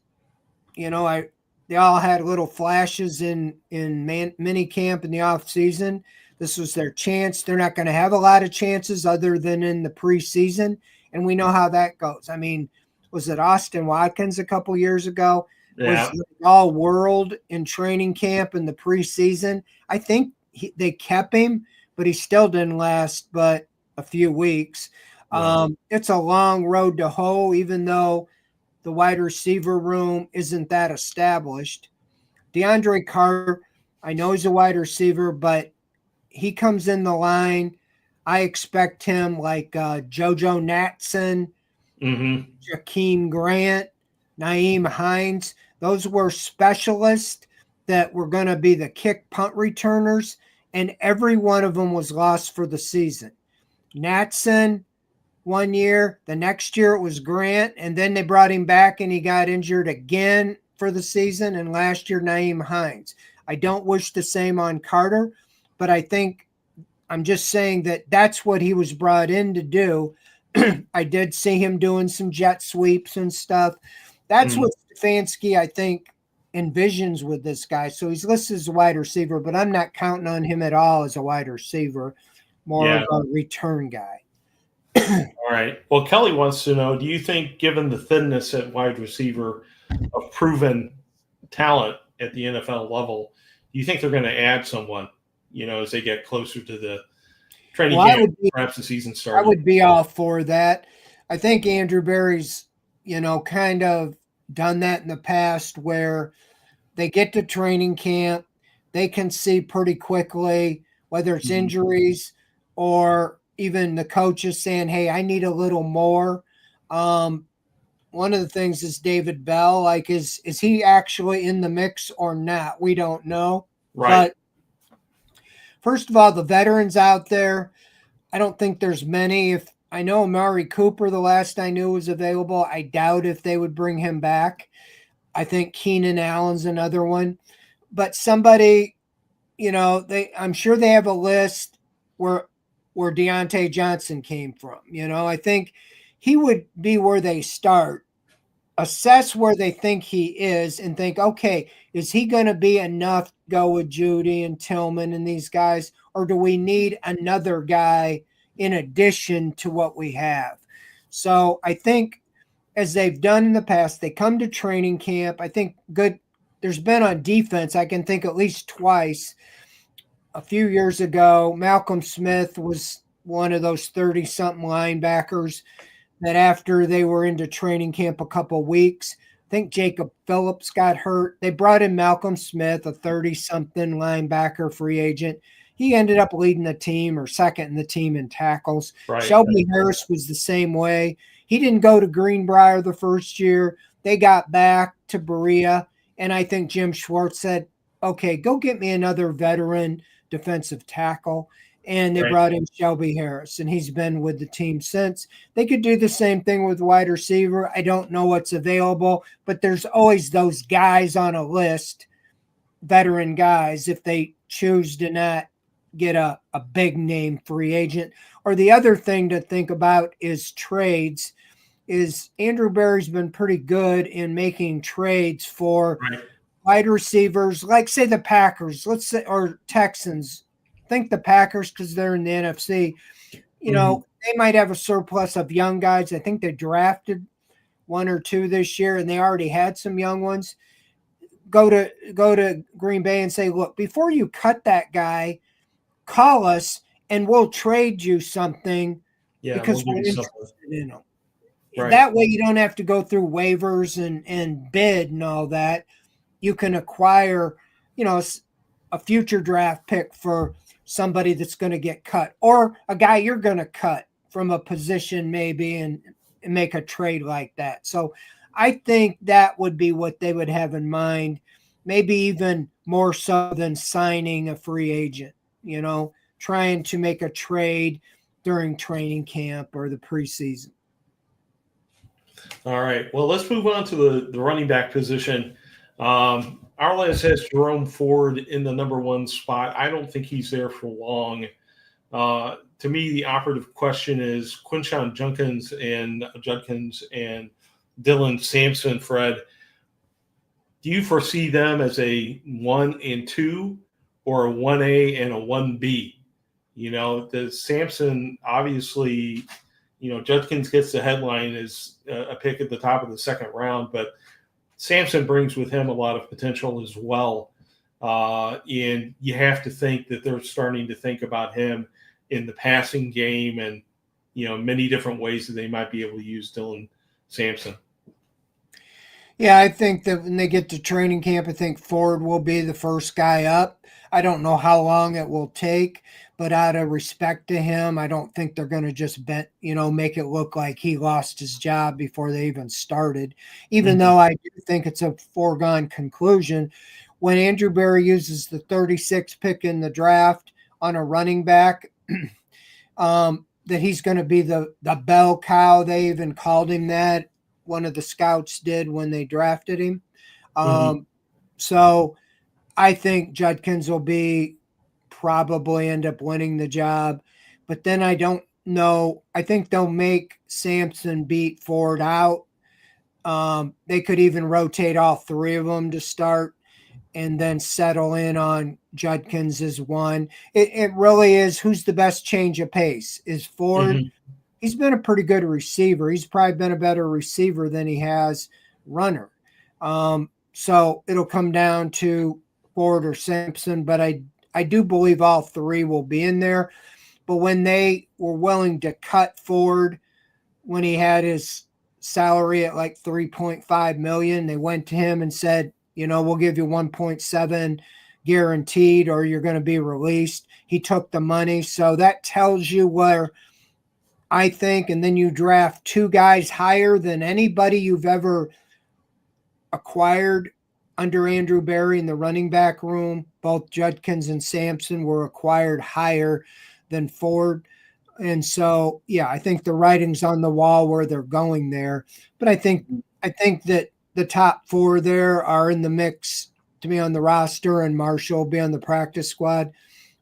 they all had little flashes in mini camp in the off season. This was their chance. They're not going to have a lot of chances other than in the preseason, and we know how that goes. I mean, was it Austin Watkins a couple years ago?
Yeah.
Was all world in training camp in the preseason. I think they kept him, but he still didn't last but a few weeks. Right. It's a long road to hoe, even though the wide receiver room isn't that established. DeAndre Carter, I know he's a wide receiver, but he comes in the line. I expect him like JoJo Natson, Jakeem Grant, Naeem Hines. Those were specialists that were going to be the kick punt returners, and every one of them was lost for the season. Natson 1 year, the next year it was Grant, and then they brought him back and he got injured again for the season, and last year Naeem Hines. I don't wish the same on Carter, but I'm just saying that that's what he was brought in to do. I did see him doing some jet sweeps and stuff. That's what Stefanski, I think, envisions with this guy. So he's listed as a wide receiver, but I'm not counting on him at all as a wide receiver, more of a return guy.
All right. Well, Kelly wants to know, do you think, given the thinness at wide receiver of proven talent at the NFL level, do you think they're going to add someone, as they get closer to the training camp, perhaps the season starts?
I would be all for that. I think Andrew Berry's, kind of done that in the past, where they get to training camp, they can see pretty quickly whether it's injuries or even the coaches saying, hey, I need a little more. One of the things is David Bell. Like, is he actually in the mix or not? We don't know.
Right.
But first of all, the veterans out there, I don't think there's many. If I know Amari Cooper, the last I knew, was available. I doubt if they would bring him back. I think Keenan Allen's another one. But somebody, I'm sure they have a list where Deontay Johnson came from. I think he would be where they start, assess where they think he is, and think, okay, is he going to be enough to go with Judy and Tillman and these guys, or do we need another guy in addition to what we have? So I think, as they've done in the past, they come to training camp. I think there's been on defense, I can think at least twice. A few years ago, Malcolm Smith was one of those 30-something linebackers that after they were into training camp a couple weeks, I think Jacob Phillips got hurt. They brought in Malcolm Smith, a 30-something linebacker free agent. He ended up leading the team or second in the team in tackles.
Right.
Shelby Harris was the same way. He didn't go to Greenbrier the first year. They got back to Berea, and I think Jim Schwartz said, okay, go get me another veteran defensive tackle. And they brought in Shelby Harris, and he's been with the team since. They could do the same thing with wide receiver. I don't know what's available, but there's always those guys on a list, veteran guys, if they choose to not get a big name free agent. Or the other thing to think about is trades. is Andrew Berry's been pretty good in making trades for
Right.
wide receivers, like say the Packers, let's say, or Texans. Think the Packers because they're in the NFC.
Mhm.
They might have a surplus of young guys. I think they drafted one or two this year, and they already had some young ones. Go to Green Bay and say, look, before you cut that guy, call us and we'll trade you something
Yeah, we'll
because
give
we're
you something.
interested in them.
Right.
That way you don't have to go through waivers and bid and all that. You can acquire, a future draft pick for somebody that's going to get cut or a guy you're going to cut from a position maybe and make a trade like that. So I think that would be what they would have in mind, maybe even more so than signing a free agent, trying to make a trade during training camp or the preseason.
All right. Well, let's move on to the running back position. Our list has Jerome Ford in the number one spot. I don't think he's there for long. To me, the operative question is Quinshon Judkins and Dylan Sampson. Fred, do you foresee them as a 1 and 2 or a 1A and a 1B? The Sampson obviously, Judkins gets the headline as a pick at the top of the second round, but Sampson brings with him a lot of potential as well. And you have to think that they're starting to think about him in the passing game and, many different ways that they might be able to use Dylan Sampson.
Yeah, I think that when they get to training camp, I think Ford will be the first guy up. I don't know how long it will take, but out of respect to him, I don't think they're going to just make it look like he lost his job before they even started. Even though I do think it's a foregone conclusion, when Andrew Berry uses the 36th pick in the draft on a running back, that he's going to be the bell cow. They even called him that. One of the scouts did when they drafted him. So I think Judkins will probably end up winning the job. But then I don't know. I think they'll make Sampson beat Ford out. They could even rotate all three of them to start and then settle in on Judkins as one. It really is who's the best change of pace. Is Ford? He's been a pretty good receiver. He's probably been a better receiver than he has runner. So it'll come down to Ford or Sampson, but I do believe all three will be in there. But when they were willing to cut Ford when he had his salary at like 3.5 million, they went to him and said, we'll give you 1.7 guaranteed or you're going to be released. He took the money. So that tells you where I think, and then you draft two guys higher than anybody you've ever acquired under Andrew Berry in the running back room. Both Judkins and Sampson were acquired higher than Ford. And so, yeah, I think the writing's on the wall where they're going there. But I think that the top four there are in the mix to be on the roster, and Marshall will be on the practice squad.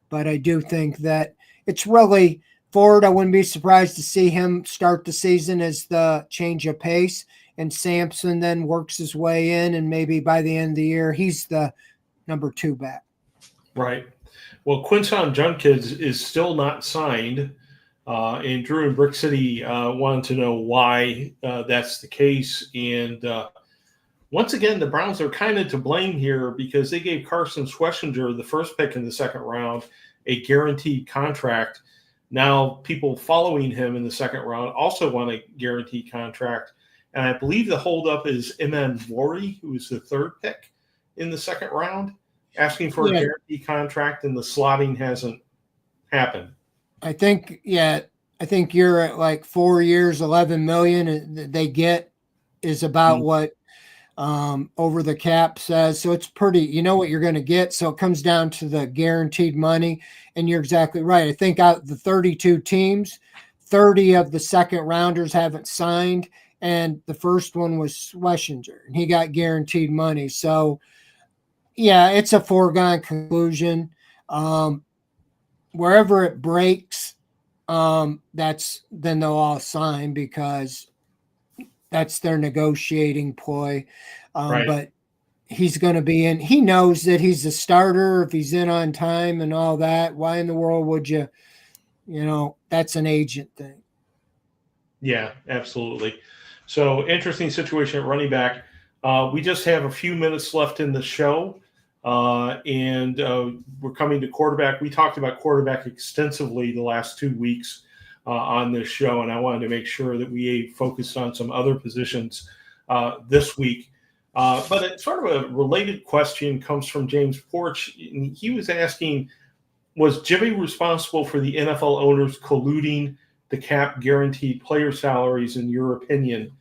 But I do think that it's really Ford. I wouldn't be surprised to see him start the season as the change of pace, and Sampson then works his way in, and maybe by the end of the year, he's the number 2 back.
Right. Well, Quinshon Judkins is still not signed. And Drew in Brick City wanted to know why that's the case. And once again, the Browns are kind of to blame here because they gave Carson Schlesinger, the first pick in the second round, a guaranteed contract. Now, people following him in the second round also want a guaranteed contract. And I believe the holdup is M.N. Worry, who is the third pick in the second round, asking for a guaranteed contract, and the slotting hasn't happened.
I think you're at like 4 years, 11 million they get is about what over the cap says. So it's pretty, you know what you're going to get. So it comes down to the guaranteed money. And you're exactly right. I think out of the 32 teams, 30 of the second rounders haven't signed. And the first one was Schlesinger, and he got guaranteed money. So yeah, it's a foregone conclusion. Wherever it breaks, then they'll all sign because that's their negotiating ploy.
Right.
But he's going to be in. He knows that he's a starter if he's in on time and all that. Why in the world would you? That's an agent thing.
Yeah, absolutely. So interesting situation at running back. We just have a few minutes left in the show, and we're coming to quarterback. We talked about quarterback extensively the last 2 weeks on this show, and I wanted to make sure that we focused on some other positions this week. But it's sort of a related question comes from James Porch. He was asking, was Jimmy responsible for the NFL owners colluding to cap guaranteed player salaries, in your opinion?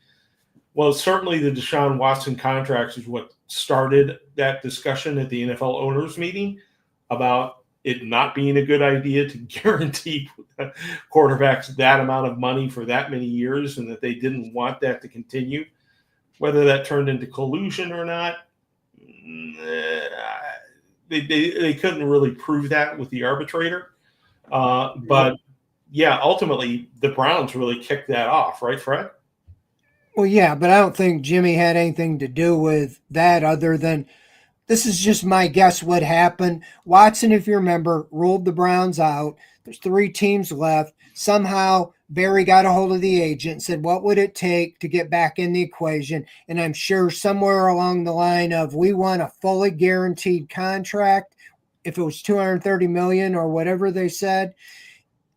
Well, certainly the Deshaun Watson contract is what started that discussion at the NFL owners meeting about it not being a good idea to guarantee quarterbacks that amount of money for that many years, and that they didn't want that to continue. Whether that turned into collusion or not, they couldn't really prove that with the arbitrator. But yeah, ultimately the Browns really kicked that off, right, Fred?
Well, yeah, but I don't think Jimmy had anything to do with that other than this is just my guess what happened. Watson, if you remember, ruled the Browns out. There's 3 teams left. Somehow Barry got a hold of the agent and said, what would it take to get back in the equation? And I'm sure somewhere along the line of we want a fully guaranteed contract, if it was $230 million or whatever they said.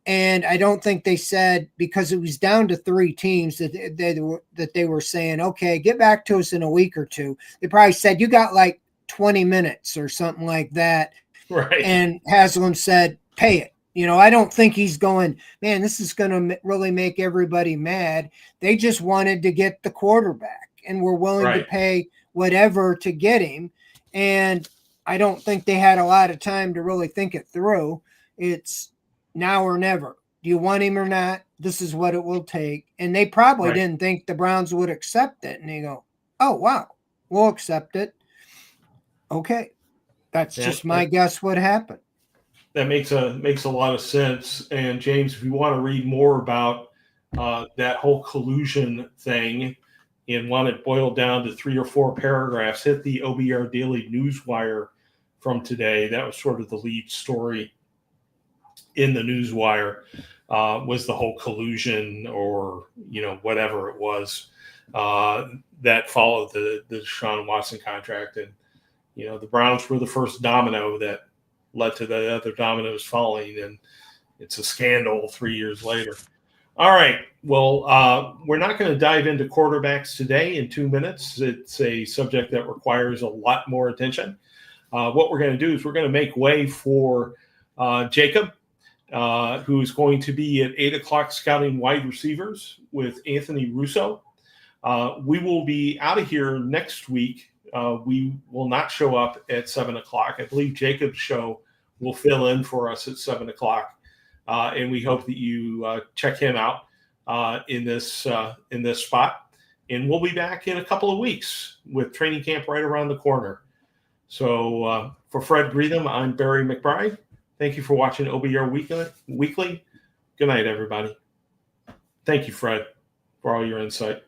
And I don't think they said, because it was down to 3 teams, that they were saying, okay, get back to us in a week or two. They probably said, you got like 20 minutes or something like that.
Right.
And Haslam said, pay it. I don't think he's going, man, this is going to really make everybody mad. They just wanted to get the quarterback and were willing to pay whatever to get him. And I don't think they had a lot of time to really think it through. It's now or never. Do you want him or not? This is what it will take. And they probably didn't think the Browns would accept it. And they go, oh, wow, we'll accept it. Okay. That's just my guess what happened.
That makes a lot of sense. And James, if you want to read more about that whole collusion thing and want it boiled down to 3 or 4 paragraphs, hit the OBR Daily Newswire from today. That was sort of the lead story in the Newswire, was the whole collusion or whatever it was that followed the Deshaun Watson contract. And the Browns were the first domino that led to the other dominoes falling, and it's a scandal 3 years later. All right. Well, we're not going to dive into quarterbacks today in 2 minutes. It's a subject that requires a lot more attention. What we're going to do is we're going to make way for Jacob, who's going to be at 8 o'clock scouting wide receivers with Anthony Russo. We will be out of here next week. We will not show up at 7 o'clock. I believe Jacob's show will fill in for us at 7 o'clock. And we hope that you check him out in this spot. And we'll be back in a couple of weeks with training camp right around the corner. So for Fred Greetham, I'm Barry McBride. Thank you for watching OBR Weekly. Good night, everybody. Thank you, Fred, for all your insight.